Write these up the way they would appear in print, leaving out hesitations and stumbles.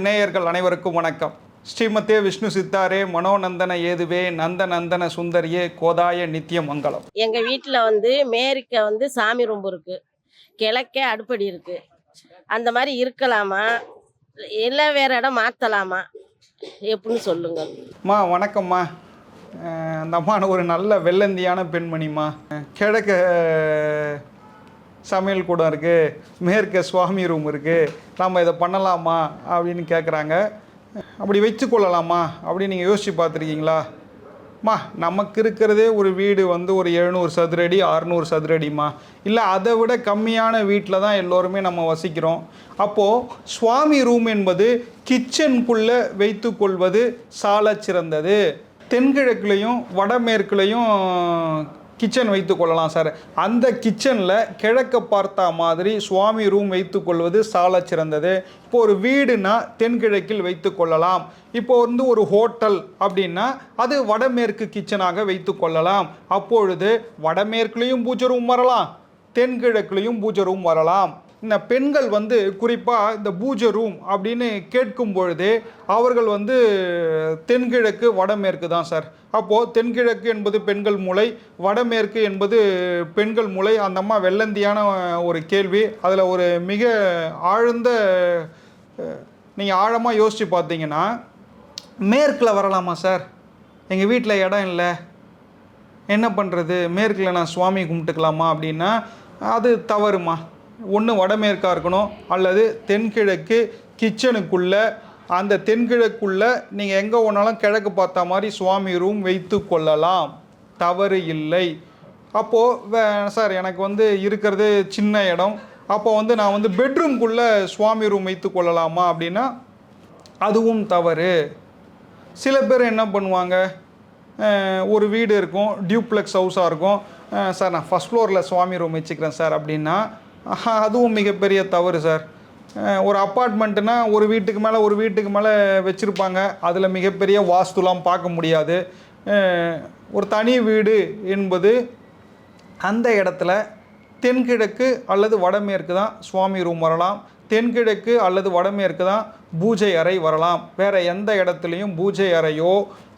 நேயர்கள் அனைவருக்கும் வணக்கம். ஸ்ரீமதே விஷ்ணு சித்தாரே மனோநந்தன ஏதுவே நந்த நந்தன சுந்தரியே கோதாய நித்திய மங்கலம். எங்கள் வீட்டில் மேற்க சாமி ரூம்பு இருக்குது, கிழக்க அடுப்படி இருக்குது. அந்த மாதிரி இருக்கலாமா, இல்லை வேறு இடம் மாற்றலாமா, எப்படின்னு சொல்லுங்க. அம்மா வணக்கம்மா. அந்த அம்மா ஒரு நல்ல வெள்ளந்தியான பெண்மணிம்மா. கிழக்க சமையல் கூடம் இருக்குது, மேற்க சுவாமி ரூம் இருக்குது, நம்ம இதை பண்ணலாமா அப்படின்னு கேட்குறாங்க. அப்படி வச்சு கொள்ளலாமா அப்படின்னு நீங்கள் யோசித்து பார்த்துருக்கீங்களா? நமக்கு இருக்கிறதே ஒரு வீடு ஒரு 700 சதுரடி 600 சதுரடிம்மா, இல்லை அதை விட கம்மியான வீட்டில் தான் எல்லோருமே நம்ம வசிக்கிறோம். அப்போது சுவாமி ரூம் என்பது கிச்சனுக்குள்ளே வைத்து கொள்வது சால சிறந்தது. தென்கிழக்குலையும் வடமேற்குலையும் கிச்சன் வைத்து கொள்ளலாம் சார். அந்த கிச்சனில் கிழக்க பார்த்தா மாதிரி சுவாமி ரூம் வைத்து கொள்வது சால சிறந்தது. இப்போ ஒரு வீடுனா தென்கிழக்கில் வைத்து கொள்ளலாம். இப்போ ஒரு ஹோட்டல் அப்படின்னா அது வடமேற்கு கிச்சனாக வைத்து கொள்ளலாம். அப்பொழுது வடமேற்குலேயும் பூஜை ரூம் வரலாம், தென்கிழக்குலேயும் பூஜை ரூம் வரலாம். இந்த பெண்கள் குறிப்பாக இந்த பூஜை ரூம் அப்படின்னு கேட்கும் பொழுதே அவர்கள் தென்கிழக்கு வடமேற்கு தான் சார். அப்போது தென்கிழக்கு என்பது பெண்கள் மூளை, வடமேற்கு என்பது பெண்கள் மூளை. அந்த அம்மா வெள்ளந்தியான ஒரு கேள்வி. அதில் ஒரு மிக ஆழ்ந்த, நீங்கள் ஆழமாக யோசித்து பார்த்தீங்கன்னா, மேற்கில் வரலாமா சார்? எங்கள் வீட்டில் இடம் இல்லை, என்ன பண்ணுறது, மேற்கில் நான் சுவாமி கும்பிட்டுக்கலாமா அப்படின்னா அது தவறுமா. ஒன்று வடமேற்காக இருக்கணும், அல்லது தென்கிழக்கு கிச்சனுக்குள்ளே, அந்த தென்கிழக்குள்ளே நீங்கள் எங்கே ஒன்றாலும் கிழக்கு பார்த்த மாதிரி சுவாமி ரூம் வைத்து கொள்ளலாம், தவறு இல்லை. அப்போது சார் எனக்கு இருக்கிறது சின்ன இடம், அப்போ நான் பெட்ரூம்குள்ளே சுவாமி ரூம் வைத்து கொள்ளலாமா அப்படின்னா அதுவும் தவறு. சில பேர் என்ன பண்ணுவாங்க, ஒரு வீடு இருக்கும், டியூப்ளெக்ஸ் ஹவுஸாக இருக்கும், சார் நான் ஃபஸ்ட் ஃப்ளோரில் சுவாமி ரூம் வச்சுக்கிறேன் சார் அப்படின்னா அதுவும் மிகப்பெரிய தவறு சார். ஒரு அப்பார்ட்மெண்ட்டுனா ஒரு வீட்டுக்கு மேலே வச்சுருப்பாங்க, அதில் மிகப்பெரிய வாஸ்துலாம் பார்க்க முடியாது. ஒரு தனி வீடு என்பது அந்த இடத்துல தென்கிழக்கு அல்லது வடமேற்கு தான் சுவாமி ரூம் வரலாம், தென்கிழக்கு அல்லது வடமேற்கு தான் பூஜை அறை வரலாம். வேறு எந்த இடத்துலையும் பூஜை அறையோ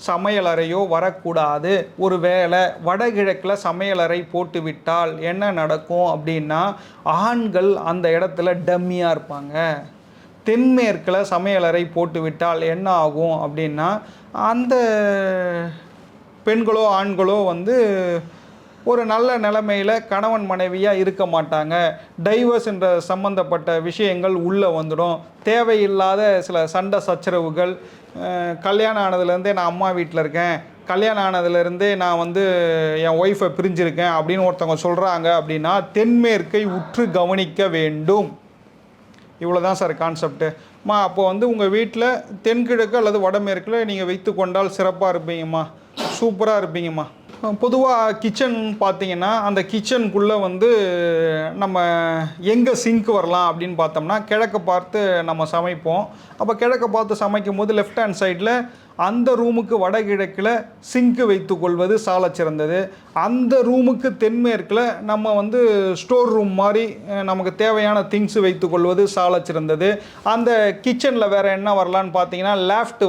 சமையல் அறையோ வரக்கூடாது. ஒரு வேளை வடகிழக்கில் சமையல் அறை போட்டுவிட்டால் என்ன நடக்கும் அப்படின்னா, ஆண்கள் அந்த இடத்துல டம்மியாக இருப்பாங்க. தென்மேற்கில் சமையல் அறை போட்டுவிட்டால் என்ன ஆகும் அப்படின்னா, அந்த பெண்களோ ஆண்களோ ஒரு நல்ல நிலைமையில் கணவன் மனைவியாக இருக்க மாட்டாங்க. டைவர்ஸ் என்ற சம்பந்தப்பட்ட விஷயங்கள் உள்ளே வந்துடும். தேவையில்லாத சில சண்டை சச்சரவுகள். கல்யாணம் ஆனதுலேருந்தே நான் அம்மா வீட்டில் இருக்கேன், கல்யாணம் ஆனதுலேருந்தே நான் என் ஒய்ஃபை பிரிஞ்சிருக்கேன் அப்படின்னு ஒருத்தவங்க சொல்கிறாங்க அப்படின்னா தென்மேற்கை உற்று கவனிக்க வேண்டும். இவ்வளோ தான் சார் கான்செப்ட்டு. அப்போ உங்கள் வீட்டில் தென்கிழக்கு அல்லது வடமேற்கில் நீங்கள் வைத்து கொண்டால் சிறப்பாக இருப்பீங்கம்மா, சூப்பராக இருப்பீங்கம்மா. பொதுவாக கிச்சன் பார்த்தீங்கன்னா, அந்த கிச்சனுக்குள்ளே நம்ம எங்கே சிங்க் வரலாம் அப்படின்னு பார்த்தோம்னா, கிழக்க பார்த்து நம்ம சமைப்போம். அப்போ கிழக்க பார்த்து சமைக்கும் போது லெஃப்ட் ஹேண்ட் சைடில் அந்த ரூமுக்கு வடகிழக்கில் சிங்க்கு வைத்து கொள்வது சால சிறந்தது. அந்த ரூமுக்கு தென்மேற்கில் நம்ம ஸ்டோர் ரூம் மாதிரி நமக்கு தேவையான திங்ஸ் வைத்து கொள்வது சால சிறந்தது. அந்த கிச்சனில் வேறு என்ன வரலான்னு பார்த்தீங்கன்னா, லெஃப்ட்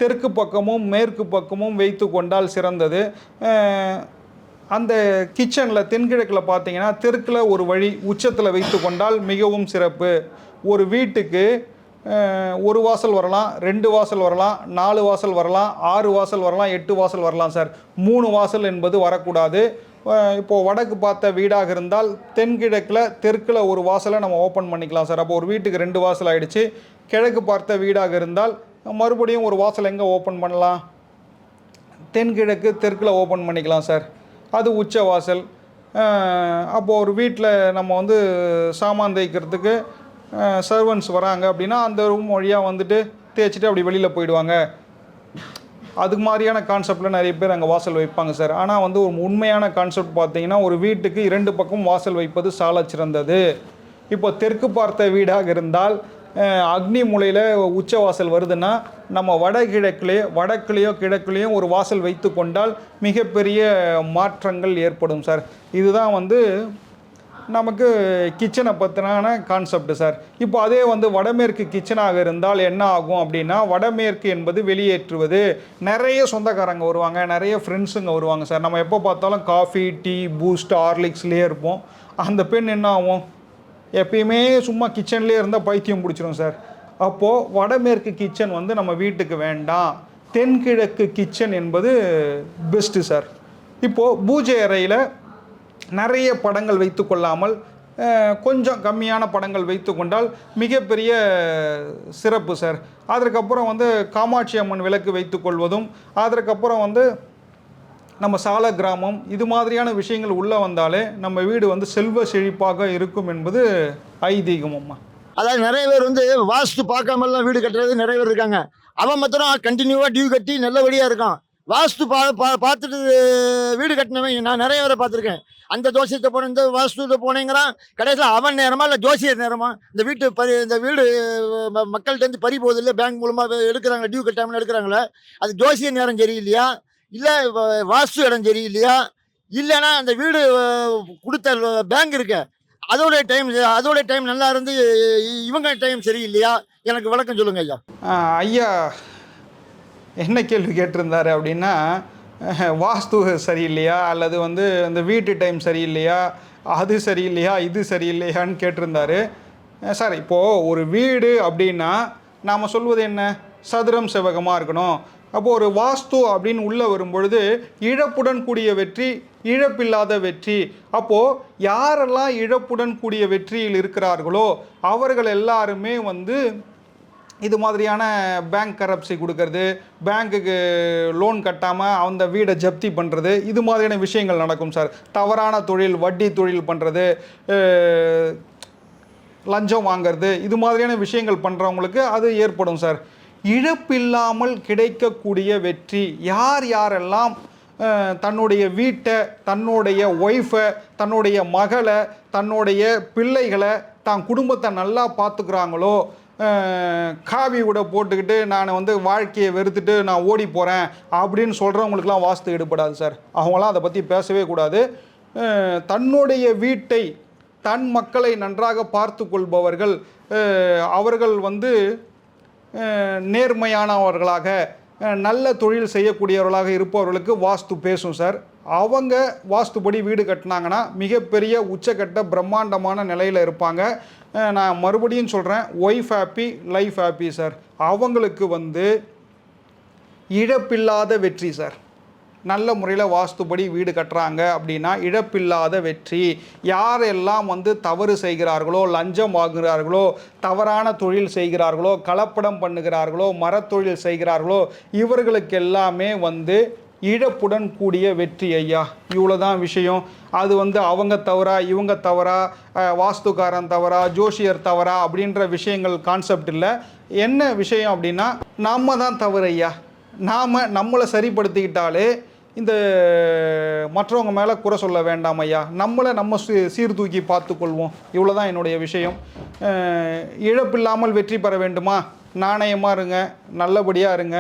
தெற்கு பக்கமும் மேற்கு பக்கமும் வைத்து கொண்டால் சிறந்தது. அந்த கிச்சனில் தென்கிழக்கில் பார்த்தீங்கன்னா தெற்கில் ஒரு வழி உச்சத்தில் வைத்து கொண்டால் மிகவும் சிறப்பு. ஒரு வீட்டுக்கு ஒரு வாசல் வரலாம், 2 வாசல் வரலாம், 4 வாசல் வரலாம், 6 வாசல் வரலாம், 8 வாசல் வரலாம் சார். 3 வாசல் என்பது வரக்கூடாது. இப்போது வடக்கு பார்த்த வீடாக இருந்தால் தென்கிழக்கில் தெற்கில் ஒரு வாசலை நம்ம ஓப்பன் பண்ணிக்கலாம் சார். அப்போ ஒரு வீட்டுக்கு 2 வாசல் ஆகிடுச்சு. கிழக்கு பார்த்த வீடாக இருந்தால் மறுபடியும் ஒரு வாசல் எங்கே ஓப்பன் பண்ணலாம், தென்கிழக்கு தெற்கில் ஓப்பன் பண்ணிக்கலாம் சார். அது உச்ச வாசல். அப்போது ஒரு வீட்டில் நம்ம சாமான் தேய்க்கிறதுக்கு சர்வன்ஸ் வராங்க அப்படின்னா அந்த ரூம் வழியாக தேய்ச்சிட்டு அப்படி வெளியில் போயிடுவாங்க. அதுக்கு மாதிரியான கான்செப்டில் நிறைய பேர் அங்கே வாசல் வைப்பாங்க சார். ஆனால் ஒரு உண்மையான கான்செப்ட் பார்த்தீங்கன்னா, ஒரு வீட்டுக்கு 2 பக்கம் வாசல் வைப்பது சால சிறந்தது. இப்போ தெற்கு பார்த்த வீடாக இருந்தால் அக்னி மூலையில் உச்ச வாசல் வருதுன்னா நம்ம வடக்குலேயோ கிழக்குலேயோ ஒரு வாசல் வைத்து கொண்டால் மிகப்பெரிய மாற்றங்கள் ஏற்படும் சார். இதுதான் நமக்கு கிச்சனை பற்றினான கான்செப்ட் சார். இப்போ அதே வந்து வடமேற்கு கிச்சனாக இருந்தால் என்ன ஆகும் அப்படின்னா, வடமேற்கு என்பது வெளியேற்றுவது. நிறைய சொந்தக்காரங்க வருவாங்க, நிறைய ஃப்ரெண்ட்ஸுங்க வருவாங்க சார். நம்ம எப்போ பார்த்தாலும் காஃபி, டீ, பூஸ்ட், ஹார்லிக்ஸ்லேயே இருப்போம். அந்த பெண் என்ன ஆகும், எப்பயுமே சும்மா கிச்சன்லேயே இருந்தால் பைத்தியம் பிடிச்சிரும் சார். அப்போது வடமேற்கு கிச்சன் வந்து நம்ம வீட்டுக்கு வேண்டாம், தென்கிழக்கு கிச்சன் என்பது பெஸ்ட்டு சார். இப்போது பூஜை அறையில் நிறைய படங்கள் வைத்து கொள்ளாமல் கொஞ்சம் கம்மியான படங்கள் வைத்து கொண்டால் மிகப்பெரிய சிறப்பு சார். அதற்கப்புறம் வந்து காமாட்சி அம்மன் விளக்கு வைத்துக்கொள்வதும், அதற்கப்புறம் வந்து நம்ம சால கிராமம், இது மாதிரியான விஷயங்கள் உள்ளே வந்தாலே நம்ம வீடு வந்து செல்வ செழிப்பாக இருக்கும் என்பது ஐதீகம் அம்மா. அதாவது நிறைய பேர் வந்து வாஸ்து பார்க்காமலாம் வீடு கட்டுறது நிறைய பேர் இருக்காங்க. அவன் மாத்திரம் கண்டினியூவாக டியூ கட்டி நல்லபடியாக இருக்கான். வாஸ்து பார்த்துட்டு வீடு கட்டினவன் நான் நிறைய பேரை பார்த்துருக்கேன். அந்த ஜோசியத்தை போனேன், இந்த வாஸ்துத்தை போனேங்கிறான். கடைசியில் அவன் நேரமா இல்லை ஜோசியர் நேரமா இந்த வீடு மக்கள்கிட்ட பறி போகுது இல்லை, பேங்க் மூலமாக எடுக்கிறாங்க, டியூ கட்டாமல் எடுக்கிறாங்களே, அது ஜோசிய நேரம் சரியில்லையா, இல்லை வாஸ்து இடம் சரியில்லையா, இல்லைன்னா அந்த வீடு கொடுத்த பேங்க் இருக்கு அதோட டைம் நல்லா இருந்து இவங்க டைம் சரியில்லையா, எனக்கு விளக்கம் சொல்லுங்க ஐயா. ஐயா என்ன கேள்வி கேட்டிருந்தாரு அப்படின்னா, வாஸ்து சரியில்லையா அல்லது வந்து இந்த வீட்டு டைம் சரியில்லையா, அது சரியில்லையா, இது சரியில்லையான்னு கேட்டிருந்தாரு சார். இப்போது ஒரு வீடு அப்படின்னா நாம் சொல்வது என்ன, சதுரம் செவ்வகமாக இருக்கணும். அப்போது ஒரு வாஸ்து அப்படின்னு உள்ளே வரும்பொழுது இழப்புடன் கூடிய வெற்றி, இழப்பில்லாத வெற்றி. அப்போது யாரெல்லாம் இழப்புடன் கூடிய வெற்றியில் இருக்கிறார்களோ அவர்கள் எல்லாருமே வந்து இது மாதிரியான பேங்க் கரப்சி கொடுக்கறது, பேங்க்குக்கு லோன் கட்டாமல் அந்த வீடை ஜப்தி பண்ணுறது, இது மாதிரியான விஷயங்கள் நடக்கும் சார். தவறான தொழில், வட்டி தொழில் பண்ணுறது, லஞ்சம் வாங்கிறது, இது மாதிரியான விஷயங்கள் பண்ணுறவங்களுக்கு அது ஏற்படும் சார். இழப்பில்லாமல் கிடைக்கக்கூடிய வெற்றி, யாரெல்லாம் தன்னுடைய வீட்டை, தன்னுடைய ஒய்ஃபை, தன்னுடைய மகளை, தன்னுடைய பிள்ளைகளை, தான் குடும்பத்தை நல்லா பார்த்துக்கிறாங்களோ, காவி கூட போட்டுக்கிட்டு நான் வந்து வாழ்க்கையை வெறுத்துட்டு நான் ஓடி போகிறேன் அப்படின்னு சொல்கிறவங்களுக்கெல்லாம் வாஸ்து ஈடுபடாது சார். அவங்களாம் அதை பற்றி பேசவே கூடாது. தன்னுடைய வீட்டை, தன் மக்களை நன்றாக பார்த்து கொள்பவர்கள், அவர்கள் வந்து நேர்மையானவர்களாக, நல்ல தொழில் செய்யக்கூடியவர்களாக இருப்பவர்களுக்கு வாஸ்து பேசும் சார். அவங்க வாஸ்துபடி வீடு கட்டினாங்கன்னா மிகப்பெரிய உச்சக்கட்ட பிரம்மாண்டமான நிலையில் இருப்பாங்க. நான் மறுபடியும் சொல்கிறேன், wife happy, life happy sir. அவங்களுக்கு வந்து இழப்பில்லாத வெற்றி சார். நல்ல முறையில் வாஸ்துபடி வீடு கட்டுறாங்க அப்படின்னா இழப்பில்லாத வெற்றி. யாரெல்லாம் வந்து தவறு செய்கிறார்களோ, லஞ்சம் வாங்குகிறார்களோ, தவறான தொழில் செய்கிறார்களோ, கலப்படம் பண்ணுகிறார்களோ, மரத்தொழில் செய்கிறார்களோ, இவர்களுக்கு எல்லாமே வந்து இழப்புடன் கூடிய வெற்றி ஐயா. இவ்வளோதான் விஷயம். அது வந்து அவங்க தவறா, இவங்க தவறா, வாஸ்துக்காரன் தவறா, ஜோஷியர் தவறா அப்படின்ற விஷயங்கள் கான்செப்ட் இல்லை. என்ன விஷயம் அப்படின்னா, நம்ம தான் தவறு ஐயா. நம்மளை சரிப்படுத்திக்கிட்டாலே இந்த மற்றவங்க மேலே குறை சொல்ல வேண்டாம் ஐயா. நம்மளை நம்ம சீர்தூக்கி பார்த்துக்கொள்வோம். இவ்வளோ தான் என்னுடைய விஷயம். இழப்பில்லாமல் வெற்றி பெற வேண்டுமா, நாணயமாக இருங்க, நல்லபடியாக இருங்க,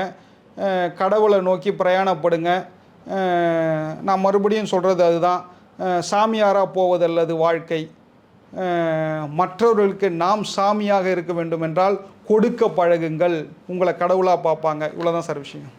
கடவுளை நோக்கி பிரயாணப்படுங்க. நான் மறுபடியும் சொல்கிறது அதுதான், சாமியாராக போவதல்லது வாழ்க்கை. மற்றவர்களுக்கு நாம் சாமியாக இருக்க வேண்டும் என்றால் கொடுக்க பழகுங்கள், உங்களை கடவுளாக பார்ப்பாங்க. இவ்வளோதான் சார் விஷயம்.